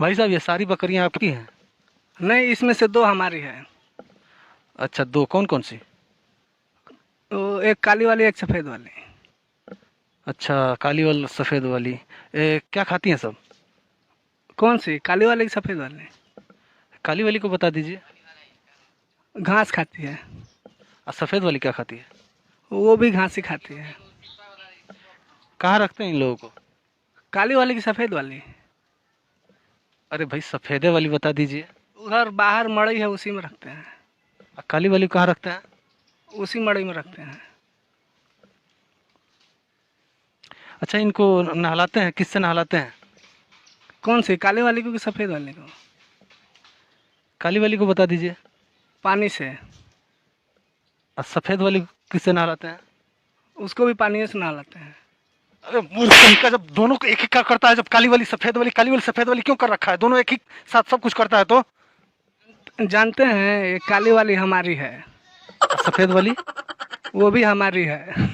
भाई साहब ये सारी बकरियां आपकी हैं? नहीं, इसमें से दो हमारी है। अच्छा, दो कौन कौन सी? तो एक काली वाली, एक सफ़ेद वाली। अच्छा, काली वाली सफ़ेद वाली। क्या खाती हैं सब? कौन सी, काली वाली कि सफ़ेद वाली? काली वाली को बता दीजिए। घास खाती है। और सफ़ेद वाली क्या खाती है? वो भी घास ही खाती है। कहाँ रखते हैं इन लोगों को? काली वाली कि सफ़ेद वाली? अरे भाई, सफ़ेदे वाली बता दीजिए। उधर बाहर मड़ई है, उसी में रखते हैं। और काली वाली को कहाँ रखते हैं? उसी मड़ई में रखते हैं। अच्छा, इनको नहलाते हैं, किससे नहलाते हैं? कौन सी, काली वाली को कि सफ़ेद वाली को? काली वाली को बता दीजिए। पानी से। और सफ़ेद वाली को किससे नहलाते हैं? उसको भी पानी से नहलाते हैं। अरे मूर्ख कहीं का, जब दोनों को एक ही का करता है, जब काली वाली सफ़ेद वाली, काली वाली सफ़ेद वाली क्यों कर रखा है? दोनों एक ही साथ सब कुछ करता है तो। जानते हैं, ये काली वाली हमारी है। और सफ़ेद वाली? वो भी हमारी है।